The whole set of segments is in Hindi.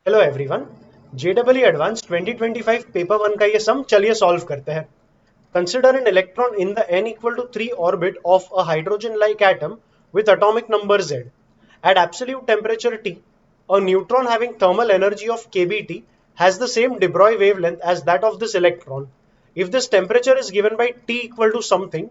Hello everyone, JW advance 2025 paper 1 का ये सम चलिए सॉल्व करते हैं। Consider an electron in the n equal to 3 orbit of a hydrogen like atom with atomic number Z. At absolute temperature T, a neutron having thermal energy of kBT has the same de Broglie wavelength as that of this electron. If this temperature is given by T equal to something,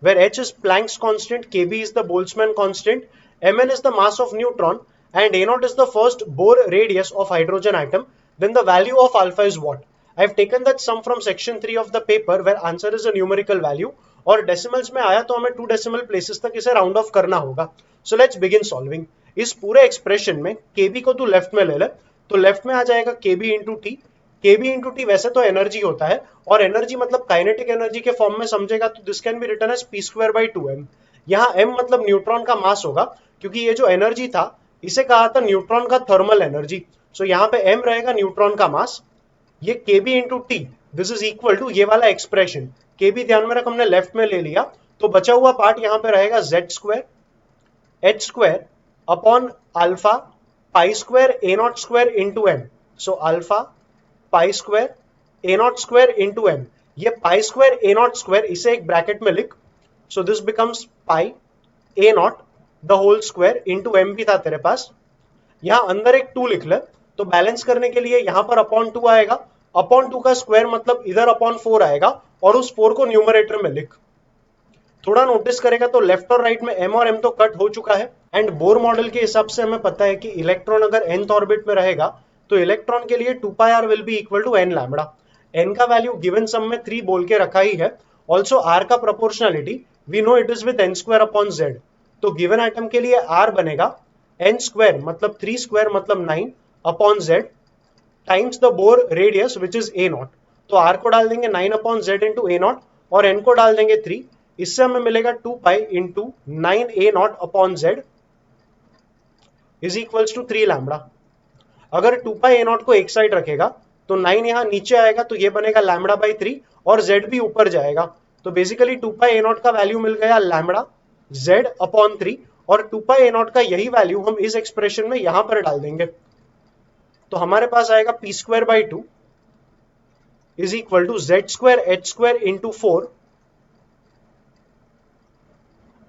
where h is Planck's constant, kb is the Boltzmann constant, mn is the mass of neutron, and a0 is the first Bohr radius of hydrogen atom, then the value of alpha is what? I have taken that sum from section 3 of the paper where answer is a numerical value और decimals में आया तो हमें 2 decimal places तक इसे राउंड ऑफ करना होगा। So let's begin solving। इस पूरे एक्सप्रेशन में kb को तू लेफ्ट में ले ले तो लेफ्ट में आ जाएगा kb into T. kb into T वैसे तो एनर्जी होता है और एनर्जी मतलब काइनेटिक एनर्जी के फॉर्म में समझेगा तो this can be written as p square by 2m। यहाँ m मतलब न्यूट्रॉन का मास होगा क्योंकि ये जो एनर्जी था इसे कहा था न्यूट्रॉन का थर्मल एनर्जी। सो यहाँ पे m रहेगा न्यूट्रॉन का मास, ये kb into T this is equal to ये वाला एक्सप्रेशन kb ध्यान में रख हमने लेफ्ट में ले लिया तो बचा हुआ पार्ट यहाँ पे रहेगा z square h square upon alpha pi square a nought square into m। So alpha pi square a nought square into m, ये pi square a nought square इसे एक ब्रैकेट में लिख। So this becomes pi a nought the whole square into m भी था तेरे पास, यहाँ अंदर एक 2 लिख ले तो बैलेंस करने के लिए यहाँ पर अपॉन 2 आएगा, अपॉन 2 का स्क्वायर मतलब इधर अपॉन 4 आएगा और उस 4 को न्यूमरेटर में लिख। थोड़ा नोटिस करेगा तो लेफ्ट और राइट में m और m तो कट हो चुका है एंड बोर मॉडल के हिसाब से हमें पता है कि इलेक्ट्रॉन अगर nth ऑर्बिट में रहेगा तो इलेक्ट्रॉन के लिए 2πr will be equal to n lambda. n का वैल्यू गिवन सम में 3 बोल के रखा ही है। ऑल्सो r का proportionality we know it is with n square upon z, तो गिवन एटम के लिए r बनेगा n स्क्वायर मतलब 3 स्क्वायर मतलब 9 upon z times the bore radius which is a not. तो r को डाल देंगे 9 upon z into a not और n को डाल देंगे 3, इससे हमें मिलेगा 2 pi into 9 a nought upon z is equals to 3 lambda. अगर 2 पाई a नॉट को एक साइड रखेगा तो 9 यहाँ नीचे आएगा तो ये बनेगा लैम्बडा बाई 3 और z भी ऊपर जाएगा तो बेसिकली 2 पाई a नॉट का वैल्यू मिल गया लैम्बडा z अपॉन 3 और 2 पाई a नॉट का यही वैल्यू हम इस एक्सप्रेशन में यहां पर डाल देंगे तो हमारे पास आएगा p square by 2 is equal to z square h square into 4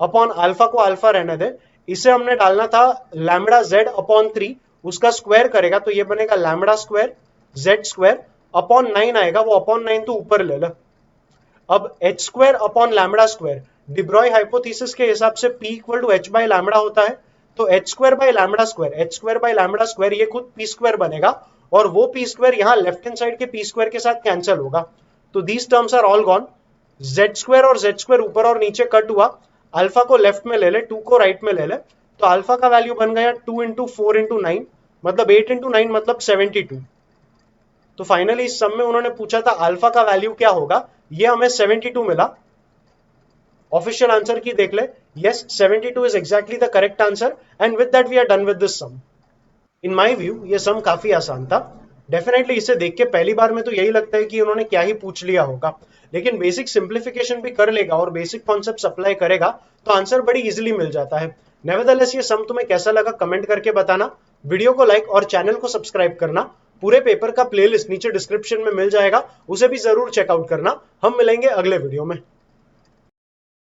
upon alpha को अल्फा रहने दे, इसे हमने डालना था लैम्बडा z अपॉन 3, उसका स्क्वायर करेगा तो ये बनेगा lambda square z square upon 9 आएगा, वो अपॉन 9 तो ऊपर ले लो। अब h square upon lambda square de Broglie hypothesis के हिसाब से p equal to h by lambda होता है तो h square by lambda square h square by lambda square ये खुद p स्क्वायर बनेगा और वो p स्क्वायर यहाँ लेफ्ट हैंड साइड के p स्क्वायर के साथ कैंसिल होगा तो these terms are all gone. z square और z स्क्वायर ऊपर और नीचे कट हुआ, अल्फा को लेफ्ट में ले ले 2 को राइट में ले ले तो अल्फा का वैल्यू बन गया 2 इंटू 4 इंटू 9 मतलब 8 इंटू 9 मतलब 72। तो फाइनली इस सम में उन्होंने पूछा था अल्फा का वैल्यू क्या होगा, ये हमें 72 मिला। ऑफिशियल आंसर की देख ले, yes 72 is exactly the correct answer and with that we are done with this sum। in my view ये सम काफी आसान था। डेफिनेटली इसे देख के पहली बार में तो यही लगता है कि उन्होंने क्या ही पूछ लिया होगा, लेकिन बेसिक सिंप्लीफिकेशन भी कर लेगा और बेसिक कॉन्सेप्ट अप्लाई करेगा तो आंसर बड़ी इजीली मिल जाता है। नेवरदलेस ये सम तुम्हें कैसा लगा कमेंट करके बताना, वीडियो को लाइक और चैनल को सब्सक्राइब करना। पूरे पेपर का प्लेलिस्ट नीचे डिस्क्रिप्शन में मिल जाएगा, उसे भी जरूर चेकआउट करना। हम मिलेंगे अगले वीडियो में।